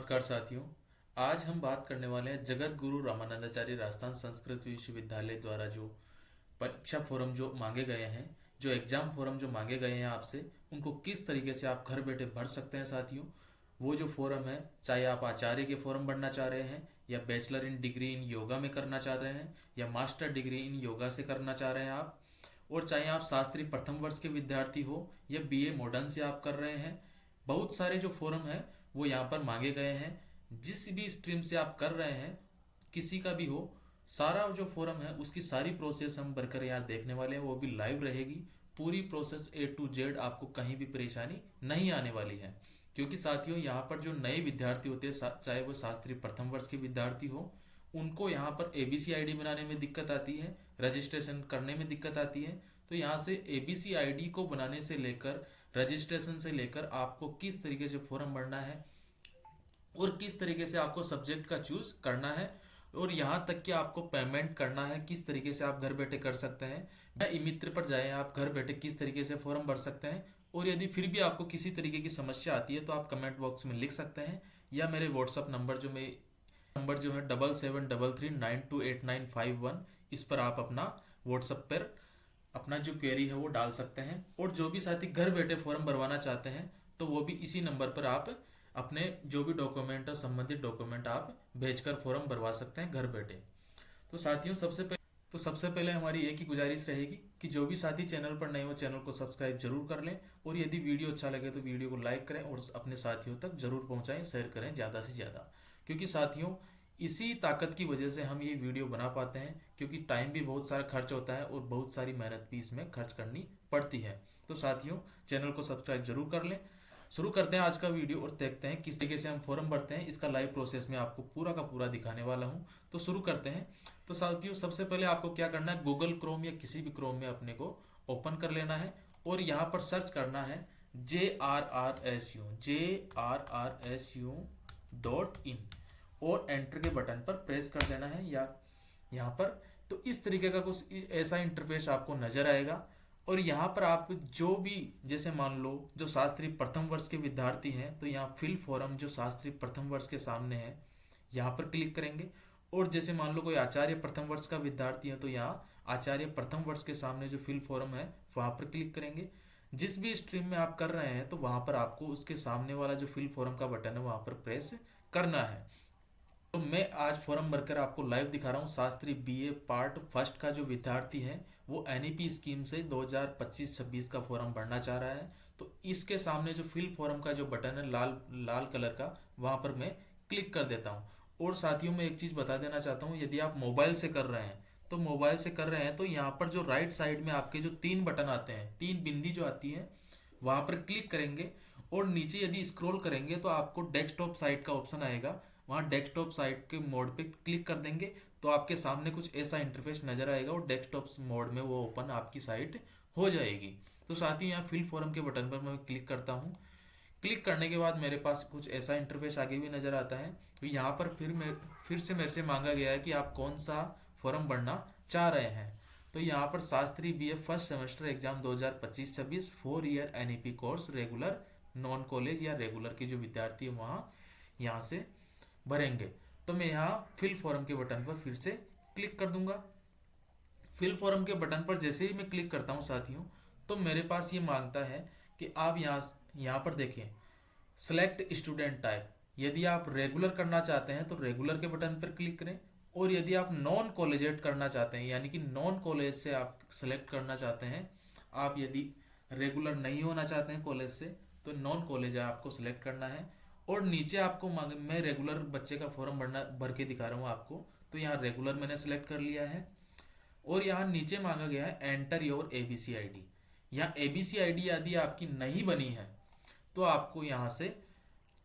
नमस्कार साथियों। आज हम बात करने वाले हैं जगत गुरु रामानंदाचार्य राजस्थान संस्कृत विश्वविद्यालय द्वारा जो परीक्षा फोरम जो मांगे गए हैं, जो एग्जाम फोरम जो मांगे गए हैं आपसे, उनको किस तरीके से आप घर बैठे भर सकते हैं साथियों। वो जो फोरम है, चाहे आप आचार्य के फोरम भरना चाह रहे हैं, या bachelor in degree in yoga में करना चाह रहे हैं, या मास्टर डिग्री इन योगा से करना चाह रहे हैं आप, और चाहे आप शास्त्री प्रथम वर्ष के विद्यार्थी हो या बीए मॉडर्न से आप कर रहे हैं, बहुत सारे जो फोरम है वो यहाँ पर मांगे गए हैं। जिस भी स्ट्रीम से आप कर रहे हैं, किसी का भी हो, सारा जो फोरम है उसकी सारी प्रोसेस हम भरकर यहाँ देखने वाले हैं। वो भी लाइव रहेगी, पूरी प्रोसेस A to Z, आपको कहीं भी परेशानी नहीं आने वाली है। क्योंकि साथियों, यहाँ पर जो नए विद्यार्थी होते हैं, चाहे वो शास्त्री प्रथम वर्ष के विद्यार्थी हो, उनको यहाँ पर ABC ID बनाने में दिक्कत आती है, रजिस्ट्रेशन करने में दिक्कत आती है। तो यहाँ से ABC ID को बनाने से लेकर, रजिस्ट्रेशन से लेकर, आपको किस तरीके से फॉर्म भरना है और किस तरीके से आपको सब्जेक्ट का चूज करना है, और यहाँ तक कि आपको पेमेंट करना है, किस तरीके से आप घर बैठे कर सकते हैं, या ई मित्र पर जाएं, आप घर बैठे किस तरीके से फॉर्म भर सकते हैं। और यदि फिर भी आपको किसी तरीके की समस्या आती है तो आप कमेंट बॉक्स में लिख सकते हैं, या मेरे व्हाट्सअप नंबर जो है 7733928951, इस पर आप अपना व्हाट्सअप पर अपना जो क्वेरी है वो डाल सकते हैं। और जो भी साथी घर बैठे फॉर्म भरवाना चाहते हैं तो वो भी इसी नंबर पर आप अपने जो भी डॉक्यूमेंट और संबंधित डॉक्यूमेंट आप भेजकर फॉर्म भरवा सकते हैं घर बैठे। तो साथियों, सबसे पहले हमारी एक ही गुजारिश रहेगी कि जो भी साथी चैनल पर नए हो, चैनल को सब्सक्राइब जरूर कर लें, और यदि वीडियो अच्छा लगे तो वीडियो को लाइक करें और अपने साथियों तक जरूर पहुंचाएं, शेयर करें ज़्यादा से ज़्यादा। क्योंकि साथियों, इसी ताकत की वजह से हम ये वीडियो बना पाते हैं, क्योंकि टाइम भी बहुत सारा खर्च होता है और बहुत सारी मेहनत भी इसमें खर्च करनी पड़ती है। तो साथियों, चैनल को सब्सक्राइब जरूर कर लें। शुरू करते हैं आज का वीडियो और देखते हैं किस तरीके से हम फॉर्म भरते हैं। इसका लाइव प्रोसेस में आपको पूरा का पूरा दिखाने वाला हूं। तो शुरू करते हैं। तो साथियों, सबसे पहले आपको क्या करना है, गूगल क्रोम या किसी भी क्रोम में अपने को ओपन कर लेना है, और यहाँ पर सर्च करना है JRRSU और एंटर के बटन पर प्रेस कर देना है, या यहाँ पर। तो इस तरीके का कुछ ऐसा इंटरफेस आपको नजर आएगा। और यहाँ पर आप जो भी, जैसे मान लो जो शास्त्री प्रथम वर्ष के विद्यार्थी हैं, तो यहाँ फिल फॉर्म जो शास्त्री प्रथम वर्ष के सामने है, यहाँ पर क्लिक करेंगे। और जैसे मान लो कोई आचार्य प्रथम वर्ष का विद्यार्थी है, तो यहाँ आचार्य प्रथम वर्ष के सामने जो फिल फॉर्म है वहाँ पर क्लिक करेंगे। जिस भी स्ट्रीम में आप कर रहे हैं तो वहाँ पर आपको उसके सामने वाला जो फिल फॉर्म का बटन है वहाँ पर प्रेस करना है। तो मैं आज फॉर्म भरकर आपको लाइव दिखा रहा हूँ। शास्त्री BA पार्ट फर्स्ट का जो विद्यार्थी है वो NEP स्कीम से 2025-26 का फॉर्म भरना चाह रहा है। तो इसके सामने जो फिल फॉर्म का जो बटन है लाल लाल कलर का, वहां पर मैं क्लिक कर देता हूँ। और साथियों, मैं एक चीज बता देना चाहता हूँ, यदि आप मोबाइल से कर रहे हैं तो यहाँ पर जो राइट साइड में आपके जो 3 बटन आते हैं, 3 बिंदी जो आती है, वहां पर क्लिक करेंगे। और नीचे यदि स्क्रॉल करेंगे तो आपको डेस्कटॉप साइट का ऑप्शन आएगा, वहाँ डेस्कटॉप साइट के मोड पे क्लिक कर देंगे तो आपके सामने कुछ ऐसा इंटरफेस नजर आएगा, और डेस्कटॉप मोड में वो ओपन आपकी साइट हो जाएगी। तो साथ ही यहाँ फिल फॉर्म के बटन पर मैं क्लिक करता हूँ। क्लिक करने के बाद मेरे पास कुछ ऐसा इंटरफेस आगे भी नजर आता है। तो यहाँ पर फिर से मेरे से मांगा गया है कि आप कौन सा फॉर्म भरना चाह रहे हैं। तो यहाँ पर Shastri BA first semester exam 2025-26 4 year NEP course, regular, non college या रेगुलर के जो विद्यार्थी है वहाँ यहाँ से भरेंगे। तो मैं यहाँ फिल फॉर्म के बटन पर फिर से क्लिक कर दूंगा। फिल फॉर्म के बटन पर जैसे ही मैं क्लिक करता हूँ साथियों, तो मेरे पास ये मांगता है कि आप यहाँ पर देखें, सेलेक्ट स्टूडेंट टाइप। यदि आप रेगुलर करना चाहते हैं तो रेगुलर के बटन पर क्लिक करें, और यदि आप नॉन कॉलेजेट करना चाहते हैं, यानी कि नॉन कॉलेज से आप सेलेक्ट करना चाहते हैं, आप यदि रेगुलर नहीं होना चाहते हैं कॉलेज से, तो नॉन कॉलेज आपको सिलेक्ट करना है। और नीचे आपको मैं रेगुलर बच्चे का फॉर्म भर के दिखा रहा हूँ आपको। तो यहाँ रेगुलर मैंने सेलेक्ट कर लिया है, और यहाँ नीचे मांगा गया है एंटर योर ABC ID। यहाँ ABC ID यदि आपकी नहीं बनी है तो आपको यहाँ से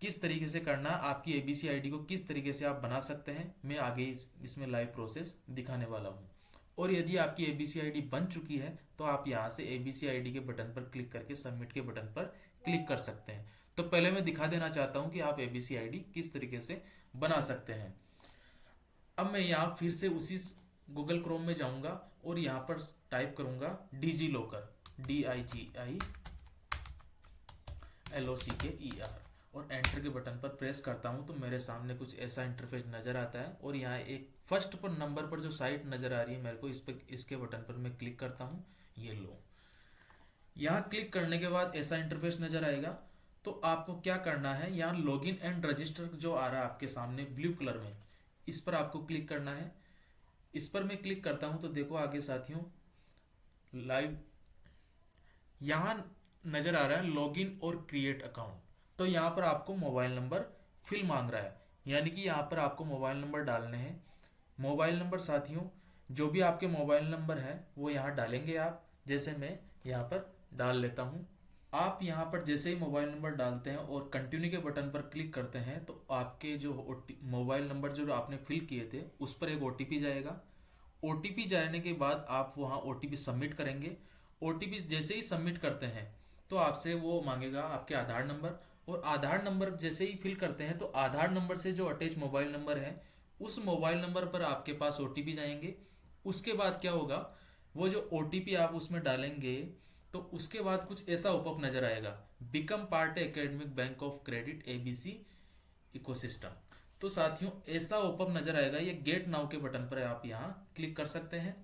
किस तरीके से करना, आपकी ABC ID को किस तरीके से आप बना सकते हैं, मैं आगे इसमें लाइव प्रोसेस दिखाने वाला हूँ। और यदि आपकी ABC ID बन चुकी है तो आप यहाँ से ABC ID के बटन पर क्लिक करके सबमिट के बटन पर क्लिक कर सकते हैं। तो पहले मैं दिखा देना चाहता हूँ कि आप ABC ID किस तरीके से बना सकते हैं। अब मैं यहाँ फिर से उसी गूगल क्रोम में जाऊंगा और यहाँ पर टाइप करूंगा डिजी लॉकर, DIGILOCKER, और एंटर के बटन पर प्रेस करता हूँ तो मेरे सामने कुछ ऐसा इंटरफेस नज़र आता है। और यहाँ एक फर्स्ट पर नंबर पर जो साइट नज़र आ रही है मेरे को, इस पर इसके बटन पर मैं क्लिक करता हूँ। ये लो, यहाँ क्लिक करने के बाद ऐसा इंटरफेस नज़र आएगा। तो आपको क्या करना है, यहाँ लॉगिन एंड रजिस्टर जो आ रहा है आपके सामने ब्लू कलर में, इस पर आपको क्लिक करना है। इस पर मैं क्लिक करता हूँ तो देखो आगे साथियों, लाइव यहाँ नज़र आ रहा है लॉगिन और क्रिएट अकाउंट। तो यहाँ पर आपको मोबाइल नंबर फिल मांग रहा है, यानी कि यहाँ पर आपको मोबाइल नंबर डालने हैं। मोबाइल नंबर साथियों, जो भी आपके मोबाइल नंबर है वो यहाँ डालेंगे आप। जैसे मैं यहाँ पर डाल लेता हूँ। आप यहाँ पर जैसे ही मोबाइल नंबर डालते हैं और कंटिन्यू के बटन पर क्लिक करते हैं तो आपके जो मोबाइल नंबर जो आपने फिल किए थे उस पर एक ओटीपी जाएगा। ओटीपी जाने के बाद आप वहाँ ओटीपी सबमिट करेंगे। ओटीपी जैसे ही सबमिट करते हैं तो आपसे वो मांगेगा आपके आधार नंबर, और आधार नंबर जैसे ही फिल करते हैं तो आधार नंबर से जो अटैच मोबाइल नंबर है उस मोबाइल नंबर पर आपके पास ओटीपी जाएंगे। उसके बाद क्या होगा, वो जो ओटीपी आप उसमें डालेंगे तो उसके बाद कुछ ऐसा पॉपअप नजर आएगा, become part academic bank of credit ABC ecosystem. तो साथियों ऐसा पॉपअप नजर आएगा, ये गेट नाउ के बटन पर आप यहाँ क्लिक कर सकते हैं।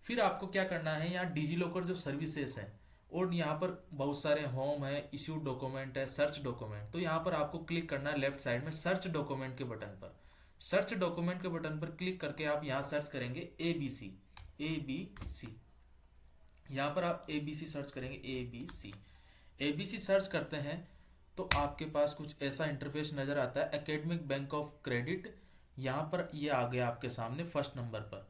फिर आपको क्या करना है, यहाँ डिजी लॉकर जो सर्विसेज है और यहाँ पर बहुत सारे होम है, इश्यूड डॉक्यूमेंट है, सर्च डॉक्यूमेंट, तो यहाँ पर आपको क्लिक करना है लेफ्ट साइड में सर्च डॉक्यूमेंट के बटन पर। सर्च डॉक्यूमेंट के बटन पर क्लिक करके आप यहाँ सर्च करेंगे एबीसी। एबीसी यहाँ पर आप एबीसी सर्च करेंगे, एबीसी। एबीसी सर्च करते हैं तो आपके पास कुछ ऐसा इंटरफेस नज़र आता है, एकेडमिक बैंक ऑफ क्रेडिट। यहाँ पर ये आ गया आपके सामने फर्स्ट नंबर पर।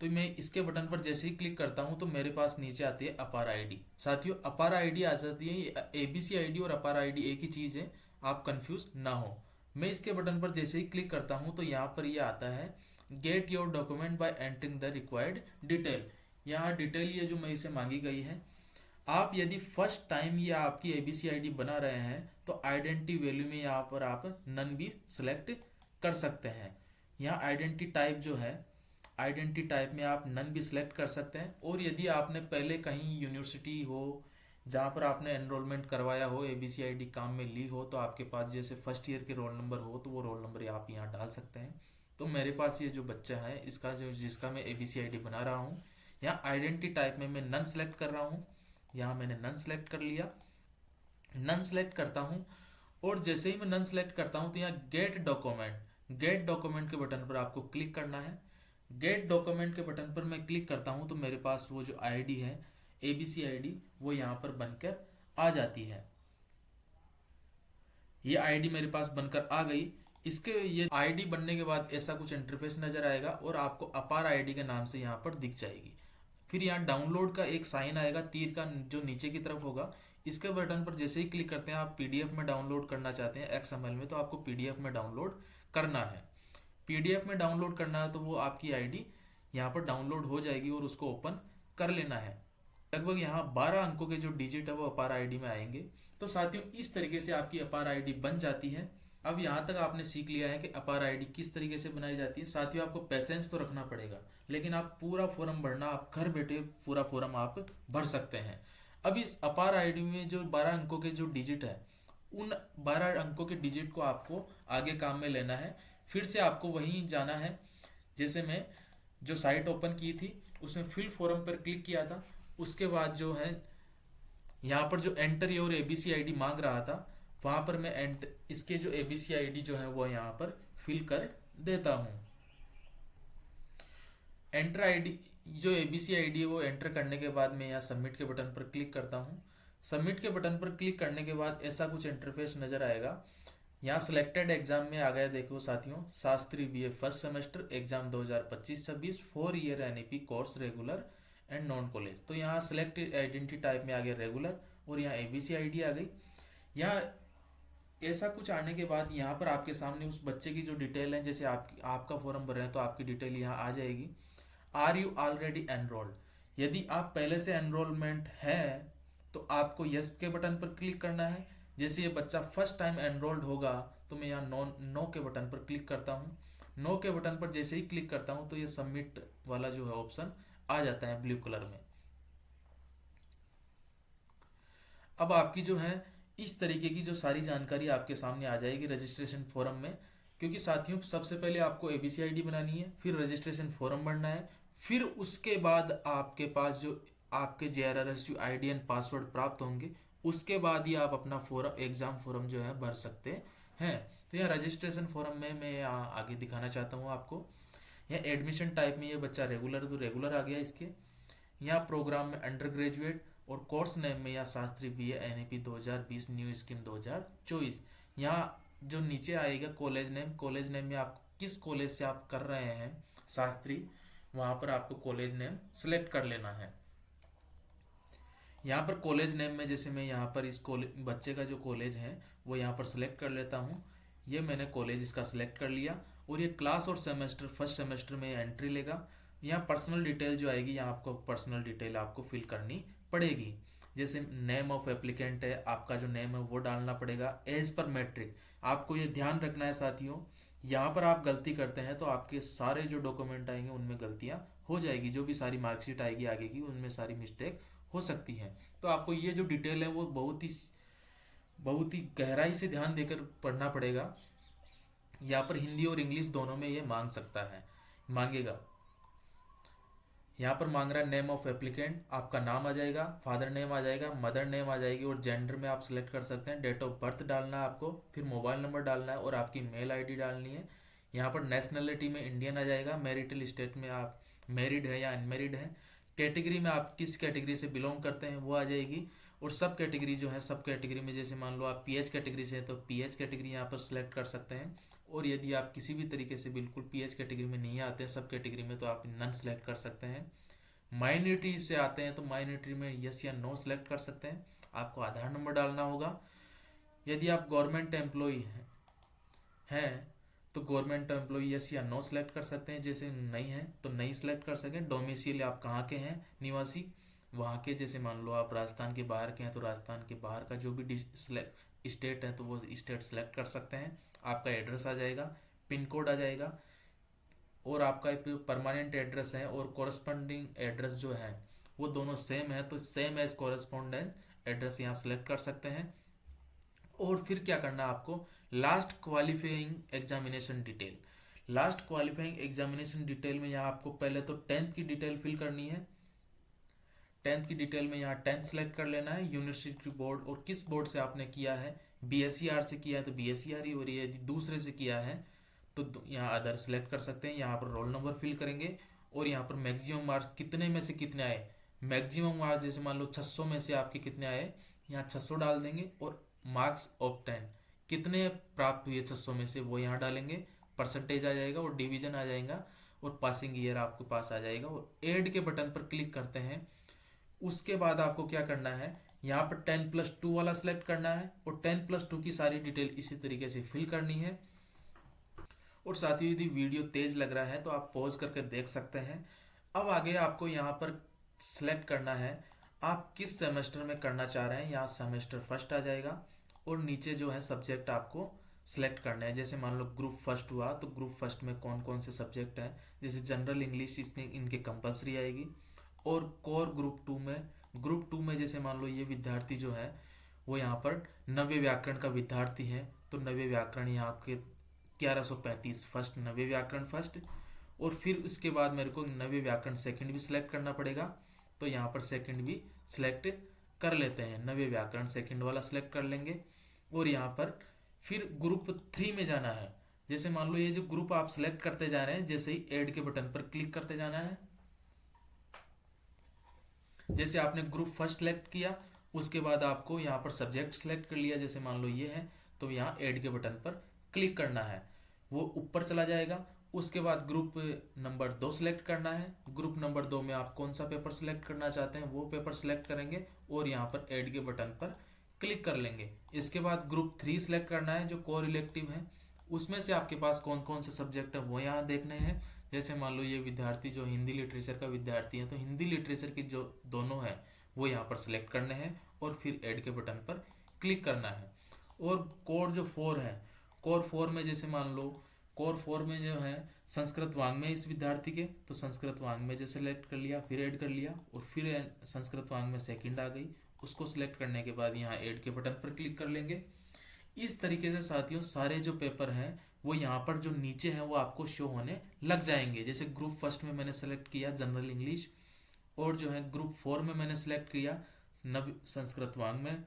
तो मैं इसके बटन पर जैसे ही क्लिक करता हूँ तो मेरे पास नीचे आती है अपार आईडी। साथियों अपार आईडी आ जाती है, एबीसी आईडी और अपार आईडी एक ही चीज़ है, आप कंफ्यूज ना हो। मैं इसके बटन पर जैसे ही क्लिक करता हूँ तो यहाँ पर ये आता है get your document bye entering the required detail. यहाँ डिटेल ये जो मेरे से मांगी गई है, आप यदि फर्स्ट टाइम ये आपकी एबीसी आईडी बना रहे हैं तो आइडेंटिटी वैल्यू में यहाँ पर आप नन भी सिलेक्ट कर सकते हैं। यहाँ आइडेंटिटी टाइप जो है, आइडेंटिटी टाइप में आप नन भी सिलेक्ट कर सकते हैं। और यदि आपने पहले कहीं यूनिवर्सिटी हो जहाँ पर आपने एनरोलमेंट करवाया हो, एबीसी आईडी काम में ली हो, तो आपके पास जैसे फर्स्ट ईयर के रोल नंबर हो तो वो रोल नंबर आप यहाँ डाल सकते हैं। तो मेरे पास ये जो बच्चा है इसका जो जिसका मैं एबीसी आईडी बना रहा हूँ, यहाँ आइडेंटिटी टाइप में मैं नन सेलेक्ट कर रहा हूँ। यहाँ मैंने नन सेलेक्ट कर लिया। नन सेलेक्ट करता हूँ और जैसे ही मैं नन सेलेक्ट करता हूँ तो यहाँ गेट डॉक्यूमेंट के बटन पर आपको क्लिक करना है। गेट डॉक्यूमेंट के बटन पर मैं क्लिक करता हूँ तो मेरे पास वो जो आईडी है एबीसी आईडी वो यहाँ पर बनकर आ जाती है। ये आईडी मेरे पास बनकर आ गई। इसके ये आईडी बनने के बाद ऐसा कुछ इंटरफेस नजर आएगा और आपको अपार आईडी के नाम से यहाँ पर दिख जाएगी। फिर यहाँ डाउनलोड का एक साइन आएगा तीर का जो नीचे की तरफ होगा, इसके बटन पर जैसे ही क्लिक करते हैं, आप पीडीएफ में डाउनलोड करना चाहते हैं एक्सएमएल में तो आपको पीडीएफ में डाउनलोड करना है। पीडीएफ में डाउनलोड करना है तो वो आपकी आईडी यहाँ पर डाउनलोड हो जाएगी और उसको ओपन कर लेना है। लगभग यहाँ 12 अंकों के जो डिजिट है वो अपार आईडी में आएंगे। तो साथियों इस तरीके से आपकी अपार आईडी बन जाती है। अब यहाँ तक आपने सीख लिया है कि अपार आईडी किस तरीके से बनाई जाती है। साथियों आपको पैसेंस तो रखना पड़ेगा, लेकिन आप पूरा फॉर्म भरना, आप घर बैठे पूरा फॉर्म आप भर सकते हैं। अब इस अपार आईडी में जो 12 अंकों के जो डिजिट है, उन 12 अंकों के डिजिट को आपको आगे काम में लेना है। फिर से आपको वहीं जाना है, जैसे मैं जो साइट ओपन की थी उसमें फिल फॉर्म पर क्लिक किया था। उसके बाद जो है यहाँ पर जो एंटर योर एबीसी आईडी मांग रहा था, वहां पर मैं इसके जो एबीसी आईडी जो है वो यहाँ पर फिल कर देता हूँ। एंटर आईडी जो एबीसी आईडी है वो एंटर करने के बाद मैं यहाँ सबमिट के बटन पर क्लिक करता हूँ। सबमिट के बटन पर क्लिक करने के बाद ऐसा कुछ इंटरफेस नजर आएगा। यहाँ सिलेक्टेड एग्जाम में आ गया, देखो साथियों, Shastri BA first semester exam 2025-26 4 year NEP course regular and non college. तो यहाँ सिलेक्ट आइडेंटिटी टाइप में आ गया रेगुलर और यहाँ एबीसी आईडी आ गई। यहाँ ऐसा कुछ आने के बाद यहाँ पर आपके सामने उस बच्चे की जो डिटेल है, जैसे आपका फॉर्म भर रहे हैं तो आपकी डिटेल यहाँ आ जाएगी। आर यू ऑलरेडी एनरोल्ड, यदि आप पहले से एनरोलमेंट है तो आपको यस के बटन पर क्लिक करना है। जैसे ये बच्चा फर्स्ट टाइम एनरोल्ड होगा तो मैं यहाँ नो के बटन पर क्लिक करता हूँ। नो के बटन पर जैसे ही क्लिक करता हूँ तो ये सबमिट वाला जो है ऑप्शन आ जाता है ब्लू कलर में। अब आपकी जो है इस तरीके की जो सारी जानकारी आपके सामने आ जाएगी रजिस्ट्रेशन फॉर्म में। क्योंकि साथियों सबसे पहले आपको एबीसी आईडी बनानी है, फिर रजिस्ट्रेशन फॉर्म भरना है, फिर उसके बाद आपके पास जो आपके जेआरआरएस जो आईडी एंड पासवर्ड प्राप्त होंगे, उसके बाद ही आप अपना फॉर्म एग्जाम फॉर्म जो है भर सकते हैं। तो यह रजिस्ट्रेशन फॉर्म में मैं यहाँ आगे दिखाना चाहता हूँ आपको। यह एडमिशन टाइप में ये बच्चा रेगुलर तो रेगुलर आ गया इसके। यहाँ प्रोग्राम में अंडर ग्रेजुएट और कोर्स नेम में यहाँ Shastri BA NEP 2020 new scheme 2024। यहाँ जो नीचे आएगा कॉलेज नेम में आप किस कॉलेज से आप कर रहे हैं शास्त्री, वहाँ पर आपको कॉलेज नेम सेलेक्ट कर लेना है। यहाँ पर कॉलेज नेम में जैसे मैं यहाँ पर इस कॉलेज बच्चे का जो कॉलेज है वो यहाँ पर सिलेक्ट कर लेता हूँ। ये मैंने कॉलेज इसका सिलेक्ट कर लिया और ये क्लास और सेमेस्टर फर्स्ट सेमेस्टर में एंट्री लेगा। यहाँ पर्सनल डिटेल जो आएगी, यहाँ आपको पर्सनल डिटेल आपको फिल करनी पड़ेगी। जैसे नेम ऑफ एप्लीकेंट है, आपका जो नेम है वो डालना पड़ेगा एज पर मैट्रिक। आपको ये ध्यान रखना है साथियों, यहाँ पर आप गलती करते हैं तो आपके सारे जो डॉक्यूमेंट आएंगे उनमें गलतियाँ हो जाएगी, जो भी सारी मार्कशीट आएगी आगे की उनमें सारी मिस्टेक हो सकती है। तो आपको ये जो डिटेल है वो बहुत ही गहराई से ध्यान देकर पढ़ना पड़ेगा। यहाँ पर हिंदी और इंग्लिश दोनों में ये मांग सकता है, मांगेगा। यहाँ पर मांग रहा है नेम ऑफ एप्लीकेंट, आपका नाम आ जाएगा, फादर नेम आ जाएगा, मदर नेम आ जाएगी और जेंडर में आप सिलेक्ट कर सकते हैं। डेट ऑफ बर्थ डालना है आपको, फिर मोबाइल नंबर डालना है और आपकी मेल आईडी डालनी है। यहाँ पर नेशनलिटी में इंडियन आ जाएगा, मैरिटल स्टेट में आप मैरिड है या अनमेरिड है, कैटेगरी में आप किस कैटेगरी से बिलोंग करते हैं वो आ जाएगी। और सब कैटेगरी जो है, सब कैटेगरी में जैसे मान लो आप पीएच कैटेगरी से हैं तो पीएच कैटेगरी यहाँ पर सिलेक्ट कर सकते हैं। और यदि आप किसी भी तरीके से बिल्कुल पीएच कैटेगरी में नहीं आते हैं सब कैटेगरी में, तो आप नन सेलेक्ट कर सकते हैं। माइनॉरिटी से आते हैं तो माइनॉरिटी में यस या नो सेलेक्ट कर सकते हैं। आपको आधार नंबर डालना होगा। यदि आप गवर्नमेंट एम्प्लॉई हैं तो गवर्नमेंट एम्प्लॉई यस या नो सेलेक्ट कर सकते हैं। जैसे नहीं है तो नहीं सेलेक्ट कर सकें। डोमिसाइल आप कहाँ के हैं निवासी, वहाँ के, जैसे मान लो आप राजस्थान के बाहर के हैं तो राजस्थान के बाहर का जो भी स्टेट है तो वो स्टेट सेलेक्ट कर सकते हैं। आपका एड्रेस आ जाएगा, पिन कोड आ जाएगा और आपका परमानेंट एड्रेस है और कॉरस्पॉन्डिंग एड्रेस जो है वो दोनों सेम है, तो सेम एज कॉरस्पॉन्डेंट एड्रेस यहाँ सेलेक्ट कर सकते हैं। और फिर क्या करना है आपको, last qualifying examination detail. Last qualifying examination detail में यहाँ आपको पहले तो 10th की डिटेल फिल करनी है। 10th की डिटेल में यहाँ 10th सेलेक्ट कर लेना है, यूनिवर्सिटी बोर्ड और किस बोर्ड से आपने किया है। बीएसईआर से किया है तो बीएसईआर ही, और यदि दूसरे से किया है तो यहाँ अदर सेलेक्ट कर सकते हैं। यहाँ पर रोल नंबर फिल करेंगे और यहाँ पर मैक्सिमम मार्क्स कितने में से कितने आए। मैक्सिमम मार्क्स जैसे मान लो 600 में से आपके कितने आए, यहाँ 600 डाल देंगे। और मार्क्स ऑफ 10 कितने प्राप्त हुए 600 में से वो यहाँ डालेंगे, परसेंटेज आ जाएगा और डिवीजन आ जाएगा और पासिंग ईयर आपके पास आ जाएगा। और ऐड के बटन पर क्लिक करते हैं। उसके बाद आपको क्या करना है, यहाँ पर 10+2 वाला सिलेक्ट करना है और 10+2 की सारी डिटेल इसी तरीके से फिल करनी है। और साथ ही यदि वीडियो तेज लग रहा है तो आप पॉज करके देख सकते हैं। अब आगे आपको यहाँ पर सिलेक्ट करना है आप किस सेमेस्टर में करना चाह रहे हैं। यहाँ सेमेस्टर फर्स्ट आ जाएगा और नीचे जो है सब्जेक्ट आपको सिलेक्ट करना है। जैसे मान लो ग्रुप फर्स्ट हुआ तो ग्रुप फर्स्ट में कौन कौन से सब्जेक्ट हैं, जैसे जनरल इंग्लिश इसमें इनके कंपलसरी आएगी। और कोर ग्रुप टू में जैसे मान लो ये विद्यार्थी जो है वो यहाँ पर नव्य व्याकरण का विद्यार्थी है तो नव्य व्याकरण यहाँ आपके 1135 फर्स्ट, नव्य व्याकरण फर्स्ट। और फिर उसके बाद मेरे को नव्य व्याकरण सेकंड भी सिलेक्ट करना पड़ेगा, तो यहाँ पर सेकंड भी सिलेक्ट कर लेते हैं, नव्य व्याकरण सेकंड वाला सिलेक्ट कर लेंगे। और यहाँ पर फिर ग्रुप 3 में जाना है। जैसे मान लो ये जो ग्रुप आप सिलेक्ट करते जा रहे हैं, जैसे ही ऐड के बटन पर क्लिक करते जाना है। जैसे आपने ग्रुप फर्स्ट सेलेक्ट किया उसके बाद आपको यहाँ पर सब्जेक्ट सेलेक्ट कर लिया, जैसे मान लो ये है, तो यहाँ ऐड के बटन पर क्लिक करना है, वो ऊपर चला जाएगा। उसके बाद ग्रुप नंबर 2 सेलेक्ट करना है। ग्रुप नंबर 2 में आप कौन सा पेपर सेलेक्ट करना चाहते हैं वो पेपर सेलेक्ट करेंगे और यहाँ पर ऐड के बटन पर क्लिक कर लेंगे। इसके बाद ग्रुप 3 सेलेक्ट करना है जो कोर इलेक्टिव है, उसमें से आपके पास कौन कौन से सब्जेक्ट है वो यहाँ देखने हैं। जैसे मान लो ये विद्यार्थी जो हिंदी लिटरेचर का विद्यार्थी है तो हिंदी लिटरेचर के जो दोनों हैं वो यहाँ पर सिलेक्ट करने हैं और फिर ऐड के बटन पर क्लिक करना है। और कोर जो 4 है, कोर 4 में जैसे मान लो कोर 4 में जो है संस्कृत वाङ्मय इस विद्यार्थी के, तो संस्कृत वाङ्मय जैसे सेलेक्ट कर लिया, फिर ऐड कर लिया और फिर संस्कृत वाङ्मय सेकंड आ गई उसको सिलेक्ट करने के बाद यहाँ ऐड के बटन पर क्लिक कर लेंगे। इस तरीके से साथियों सारे जो पेपर हैं वो यहाँ पर जो नीचे हैं वो आपको शो होने लग जाएंगे। जैसे ग्रुप फर्स्ट में मैंने सेलेक्ट किया जनरल इंग्लिश, और जो है ग्रुप 4 में मैंने सेलेक्ट किया नव संस्कृत वांग में।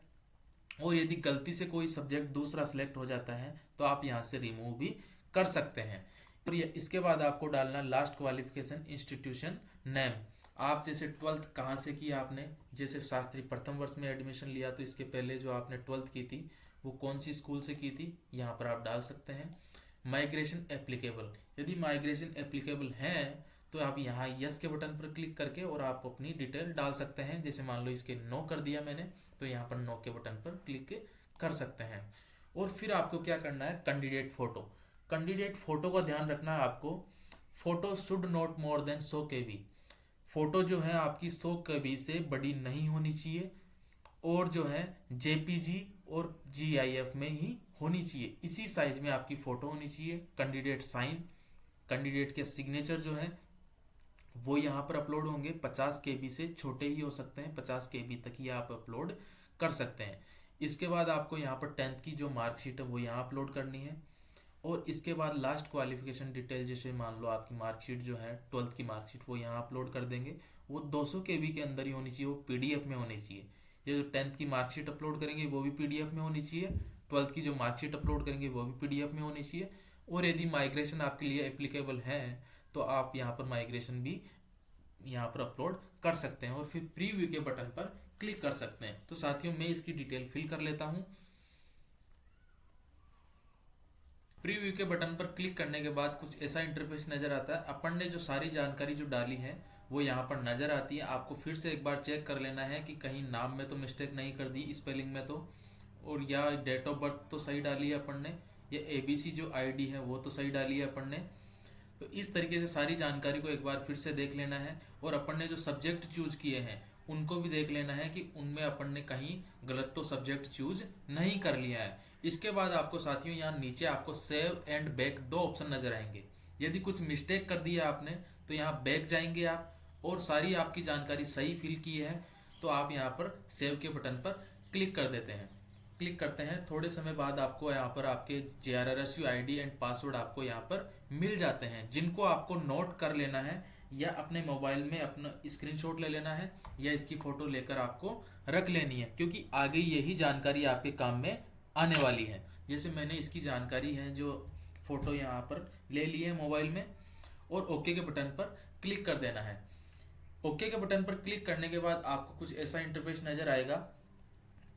और यदि गलती से कोई सब्जेक्ट दूसरा सिलेक्ट हो जाता है तो आप यहाँ से रिमूव भी कर सकते हैं। और ये इसके बाद आपको डालना लास्ट क्वालिफिकेशन इंस्टीट्यूशन नेम। आप जैसे 12th कहाँ से की आपने, जैसे शास्त्री प्रथम वर्ष में एडमिशन लिया तो इसके पहले जो आपने 12th की थी वो कौन सी स्कूल से की थी, यहाँ पर आप डाल सकते हैं। माइग्रेशन एप्लीकेबल, यदि माइग्रेशन एप्लीकेबल है तो आप यहाँ यस के बटन पर क्लिक करके और आप अपनी डिटेल डाल सकते हैं। जैसे मान लो इसके नो कर दिया मैंने, तो यहाँ पर नो के बटन पर क्लिक कर सकते हैं। और फिर आपको क्या करना है, कैंडिडेट फोटो। कैंडिडेट फोटो का ध्यान रखना है आपको, photo should not more than 100 KB। Photo जो है आपकी 100 KB से बड़ी नहीं होनी चाहिए, और जो है JPG और GIF में ही होनी चाहिए, इसी साइज में आपकी फोटो होनी चाहिए। कैंडिडेट साइन, कैंडिडेट के सिग्नेचर जो है वो यहाँ पर अपलोड होंगे। 50 KB से छोटे ही हो सकते हैं, 50 KB तक ही आप अपलोड कर सकते हैं। इसके बाद आपको यहाँ पर 10th की जो मार्कशीट है वो यहाँ अपलोड करनी है। और इसके बाद लास्ट क्वालिफिकेशन डिटेल, जैसे मान लो आपकी मार्कशीट जो है 12th की मार्कशीट वो यहाँ अपलोड कर देंगे। वो 200 KB के अंदर ही होनी चाहिए, वो PDF में होनी चाहिए। ये जो 10th की मार्कशीट अपलोड करेंगे वो भी PDF में होनी चाहिए, 12th की जो मार्कशीट अपलोड करेंगे वो भी PDF में होनी चाहिए। और यदि माइग्रेशन आपके लिए एप्लीकेबल है तो आप यहाँ पर माइग्रेशन भी यहाँ पर अपलोड कर सकते हैं, और फिर प्रीव्यू के बटन पर क्लिक कर सकते हैं। तो साथियों मैं इसकी डिटेल फिल कर लेता हूँ। प्रीव्यू के बटन पर क्लिक करने के बाद कुछ ऐसा इंटरफेस नजर आता है। अपन ने जो सारी जानकारी जो डाली है वो यहाँ पर नजर आती है। आपको फिर से एक बार चेक कर लेना है कि कहीं नाम में तो मिस्टेक नहीं कर दी, स्पेलिंग में तो, और या डेट ऑफ बर्थ तो सही डाली है अपन ने, या ABC जो ID है वो तो सही डाली है अपन ने। तो इस तरीके से सारी जानकारी को एक बार फिर से देख लेना है, और अपन ने जो सब्जेक्ट चूज किए हैं उनको भी देख लेना है कि उनमें अपन ने कहीं गलत तो सब्जेक्ट चूज नहीं कर लिया है। इसके बाद आपको साथियों यहाँ नीचे आपको सेव एंड बैक 2 ऑप्शन नजर आएंगे। यदि कुछ मिस्टेक कर दिया आपने तो यहाँ बैक जाएंगे आप, और सारी आपकी जानकारी सही फिल की है तो आप यहाँ पर सेव के बटन पर क्लिक कर देते हैं। क्लिक करते हैं, थोड़े समय बाद आपको यहाँ पर आपके JRRSU ID एंड पासवर्ड आपको यहाँ पर मिल जाते हैं, जिनको आपको नोट कर लेना है या अपने मोबाइल में अपना स्क्रीनशॉट ले लेना है, या इसकी फोटो लेकर आपको रख लेनी है, क्योंकि आगे यही जानकारी आपके काम में आने वाली है। जैसे मैंने इसकी जानकारी है जो फोटो यहाँ पर ले ली है मोबाइल में, और ओके के बटन पर क्लिक कर देना है। ओके के बटन पर क्लिक करने के बाद आपको कुछ ऐसा इंटरफेस नजर आएगा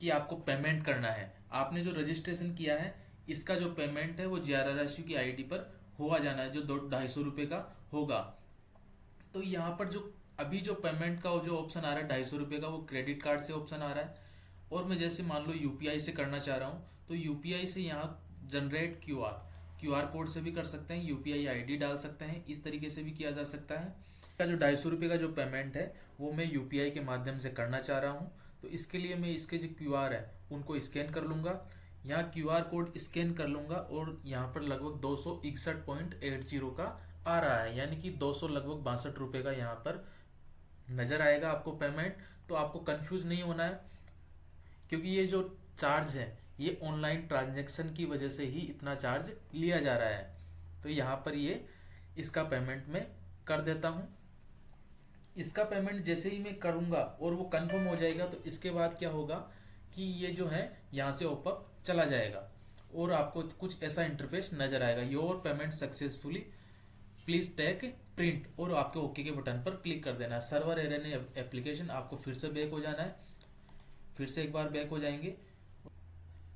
कि आपको पेमेंट करना है। आपने जो रजिस्ट्रेशन किया है इसका जो पेमेंट है वो JRRSU की ID पर हुआ जाना है, जो 250 रुपये का होगा। तो यहाँ पर जो अभी जो पेमेंट का जो ऑप्शन आ रहा है 250 रुपये का, वो क्रेडिट कार्ड से ऑप्शन आ रहा है। और मैं जैसे मान लो UPI से करना चाह रहा हूँ तो UPI से यहाँ जनरेट QR कोड से भी कर सकते हैं, UPI ID डाल सकते हैं, इस तरीके से भी किया जा सकता है। का जो 250 रुपये का जो पेमेंट है वो मैं UPI के माध्यम से करना चाह रहा हूँ, तो इसके लिए मैं इसके जो QR है उनको स्कैन कर लूँगा, यहाँ QR कोड स्कैन कर लूँगा, और यहाँ पर लगभग 261.80 का आ रहा है, यानी कि 200 लगभग 62 रुपये का यहाँ पर नज़र आएगा आपको पेमेंट। तो आपको कंफ्यूज नहीं होना है, क्योंकि ये जो चार्ज है ये ऑनलाइन ट्रांजैक्शन की वजह से ही इतना चार्ज लिया जा रहा है। तो यहाँ पर ये इसका पेमेंट मैं कर देता हूँ। इसका पेमेंट जैसे ही मैं करूँगा और वो कंफर्म हो जाएगा तो इसके बाद क्या होगा कि ये जो है यहाँ से ओपअप चला जाएगा और आपको कुछ ऐसा इंटरफेस नजर आएगा, your payment successfully please take print, और आपके ओके के बटन पर क्लिक कर देना है। सर्वर एरर इन एप्लीकेशन, आपको फिर से बैक हो जाना है, फिर से एक बार बैक हो जाएंगे।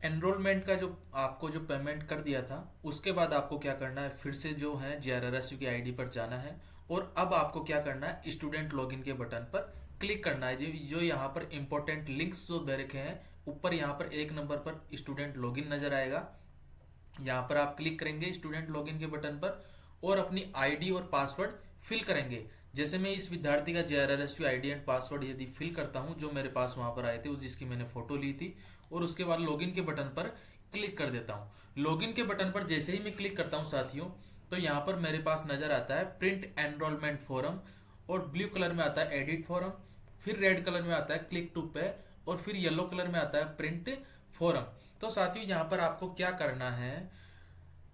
एनरोलमेंट का जो आपको जो पेमेंट कर दिया था उसके बाद आपको क्या करना है, फिर से जो है JRRSU की ID पर जाना है, और अब आपको क्या करना है, स्टूडेंट लॉगिन के बटन पर क्लिक करना है। जो यहाँ पर इंपॉर्टेंट लिंक्स जो दे रखे हैं ऊपर यहाँ पर 1 नंबर पर स्टूडेंट लॉगिन नजर आएगा, यहाँ पर आप क्लिक करेंगे स्टूडेंट लॉगिन के बटन पर और अपनी ID और पासवर्ड फिल करेंगे। जैसे मैं इस विद्यार्थी का JRRSU ID एंड पासवर्ड यदि फिल करता हूं जो मेरे पास वहां पर आए थे, जिसकी मैंने फोटो ली थी, और उसके बाद लॉगिन के बटन पर क्लिक कर देता हूं। लॉगिन के बटन पर जैसे ही मैं क्लिक करता हूं साथियों, तो यहाँ पर मेरे पास नजर आता है प्रिंट एनरोलमेंट फॉर्म, और ब्लू कलर में आता है एडिट फॉर्म, फिर रेड कलर में आता है क्लिक टू पे और फिर येलो कलर में आता है प्रिंट फॉरम। तो साथियों यहाँ पर आपको क्या करना है,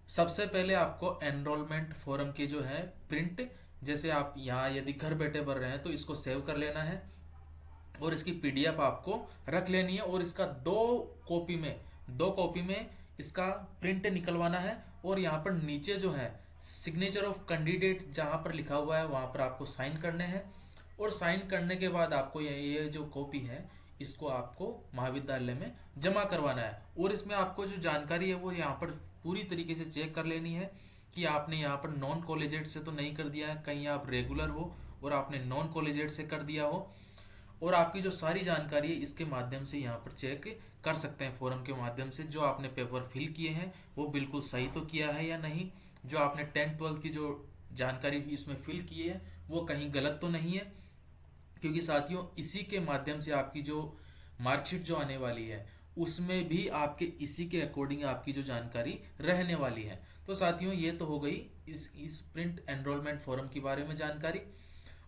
सबसे पहले आपको एनरोलमेंट फॉरम की जो है प्रिंट, जैसे आप यहाँ यदि घर बैठे भर रहे हैं तो इसको सेव कर लेना है और इसकी पीडीएफ आपको रख लेनी है और इसका दो कॉपी में इसका प्रिंट निकलवाना है। और यहाँ पर नीचे जो है सिग्नेचर ऑफ कैंडिडेट जहाँ पर लिखा हुआ है वहाँ पर आपको साइन करने हैं और साइन करने के बाद आपको ये जो कॉपी है इसको आपको महाविद्यालय में जमा करवाना है। और इसमें आपको जो जानकारी है वो यहाँ पर पूरी तरीके से चेक कर लेनी है कि आपने यहाँ पर नॉन कॉलेजेट से तो नहीं कर दिया है, कहीं आप रेगुलर हो और आपने नॉन कॉलेजेट से कर दिया हो। और आपकी जो सारी जानकारी है इसके माध्यम से यहाँ पर चेक कर सकते हैं फॉरम के माध्यम से, जो आपने पेपर फिल किए हैं वो बिल्कुल सही तो किया है या नहीं, जो आपने 10th-12th की जो जानकारी इसमें फिल की है वो कहीं गलत तो नहीं है। क्योंकि साथियों इसी के माध्यम से आपकी जो मार्कशीट जो आने वाली है उसमें भी आपके इसी के अकॉर्डिंग आपकी जो जानकारी रहने वाली है। तो साथियों ये तो हो गई इस प्रिंट एनरोलमेंट फॉरम के बारे में जानकारी।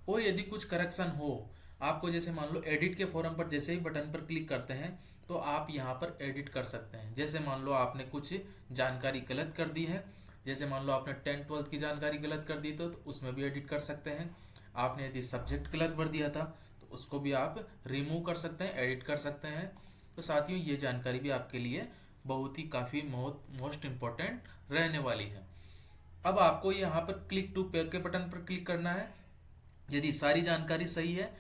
और यदि कुछ करेक्शन हो आपको, जैसे मान लो एडिट के फॉरम पर जैसे ही बटन पर क्लिक करते हैं तो आप यहाँ पर एडिट कर सकते हैं। जैसे मान लो आपने कुछ जानकारी गलत कर दी है, जैसे मान लो आपने 10th-12th की जानकारी गलत कर दी तो उसमें भी एडिट कर सकते हैं। आपने यदि सब्जेक्ट गलत भर दिया था तो उसको भी आप रिमूव कर सकते हैं, एडिट कर सकते हैं। तो साथियों ये जानकारी भी आपके लिए बहुत ही काफ़ी मोस्ट इम्पोर्टेंट रहने वाली है। अब आपको यहाँ पर क्लिक टू पे के बटन पर क्लिक करना है। यदि सारी जानकारी सही है,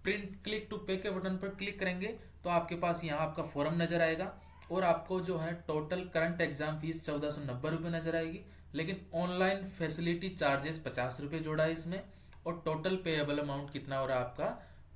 प्रिंट क्लिक टू पे के बटन पर क्लिक करेंगे तो आपके पास यहाँ आपका फॉर्म नजर आएगा और आपको जो है टोटल करंट एग्जाम फीस 1490 रुपये नजर आएगी। लेकिन ऑनलाइन फैसिलिटी चार्जेस 50 रुपये जोड़ा है इसमें और टोटल पेएबल अमाउंट कितना हो रहा है आपका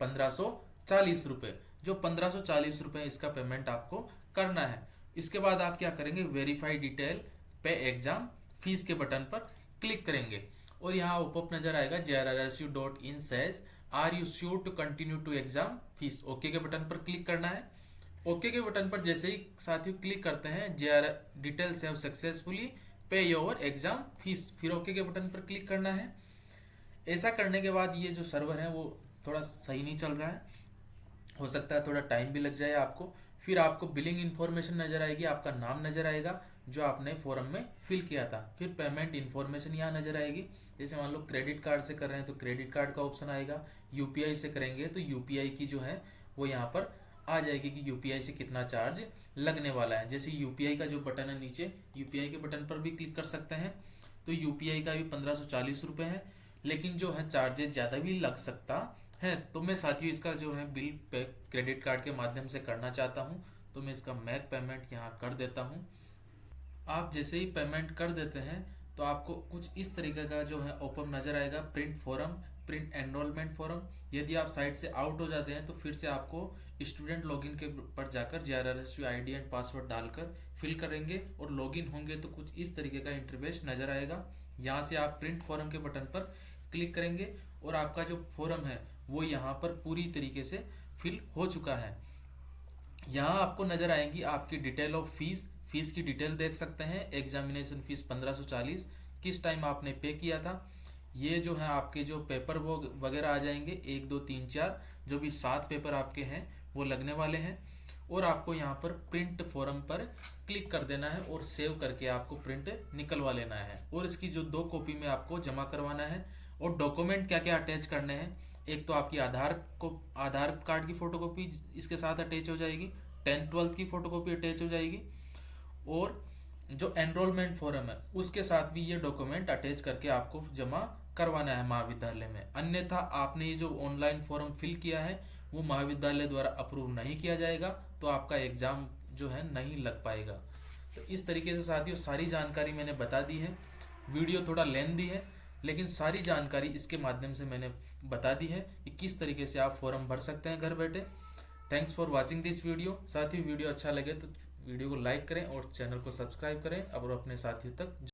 1540 रुपये, जो 1540 रुपये इसका पेमेंट आपको करना है। इसके बाद आप क्या करेंगे, verify detail pay exam fees के बटन पर क्लिक करेंगे और यहाँ पॉपअप नजर आएगा JRRSU.in says are you sure to continue to exam fees. Okay के बटन पर क्लिक करना है। ओके के बटन पर जैसे ही साथियों क्लिक करते हैं JR डिटेल्स हैव सक्सेसफुली पे योर एग्जाम फीस, फिर ओके के बटन पर क्लिक करना है। ऐसा करने के बाद ये जो सर्वर है वो थोड़ा सही नहीं चल रहा है, हो सकता है थोड़ा टाइम भी लग जाए आपको। फिर आपको बिलिंग इन्फॉर्मेशन नजर आएगी, आपका नाम नजर आएगा जो आपने फॉरम में फिल किया था। फिर पेमेंट इन्फॉर्मेशन यहाँ नजर आएगी, जैसे मान लो क्रेडिट कार्ड से कर रहे हैं तो क्रेडिट कार्ड का ऑप्शन आएगा, यूपीआई से करेंगे तो यूपीआई की जो है वो यहाँ पर आ जाएगी कि यूपीआई से कितना चार्ज लगने वाला है। जैसे यूपीआई का जो बटन है नीचे, यूपीआई के बटन पर भी क्लिक कर सकते हैं तो यूपीआई का भी 1540 रुपये है, लेकिन जो है चार्जेस ज़्यादा भी लग सकता है। तो मैं साथियों इसका जो है बिल पे क्रेडिट कार्ड के माध्यम से करना चाहता हूँ तो मैं इसका मैक पेमेंट यहाँ कर देता हूँ। आप जैसे ही पेमेंट कर देते हैं तो आपको कुछ इस तरीके का जो है ओपन नजर आएगा, print form, print enrolment form. यदि आप साइट से आउट हो जाते हैं तो फिर से आपको स्टूडेंट लॉगिन के पर जाकर JRRSU ID एंड पासवर्ड डालकर फिल करेंगे और लॉगिन होंगे तो कुछ इस तरीके का इंटरफेस नजर आएगा। यहाँ से आप प्रिंट फॉरम के बटन पर क्लिक करेंगे और आपका जो फॉरम है वो यहाँ पर पूरी तरीके से फिल हो चुका है। यहाँ आपको नजर आएंगी आपकी डिटेल ऑफ फीस, फीस की डिटेल देख सकते हैं। एग्जामिनेशन फीस 1540 किस टाइम आपने पे किया था। ये जो है आपके जो पेपर वो वगैरह आ जाएंगे 1 2 3 4, जो भी 7 पेपर आपके हैं वो लगने वाले हैं। और आपको यहाँ पर प्रिंट फॉरम पर क्लिक कर देना है और सेव करके आपको प्रिंट निकलवा लेना है और इसकी जो 2 कॉपी में आपको जमा करवाना है। और डॉक्यूमेंट क्या क्या अटैच करने हैं, एक तो आपकी आधार कार्ड की फोटोकॉपी इसके साथ अटैच हो जाएगी, 10th-12th की फोटोकॉपी अटैच हो जाएगी और जो एनरोलमेंट फॉरम है उसके साथ भी ये डॉक्यूमेंट अटैच करके आपको जमा करवाना है महाविद्यालय में। अन्यथा आपने ये जो ऑनलाइन फॉर्म फिल किया है वो महाविद्यालय द्वारा अप्रूव नहीं किया जाएगा तो आपका एग्जाम जो है नहीं लग पाएगा। तो इस तरीके से साथियों सारी जानकारी मैंने बता दी है। वीडियो थोड़ा लेंथी है लेकिन सारी जानकारी इसके माध्यम से मैंने बता दी है कि किस तरीके से आप फॉर्म भर सकते हैं घर बैठे। Thanks for watching this video. साथियों वीडियो अच्छा लगे तो वीडियो को लाइक करें और चैनल को सब्सक्राइब करें और अपने साथियों तक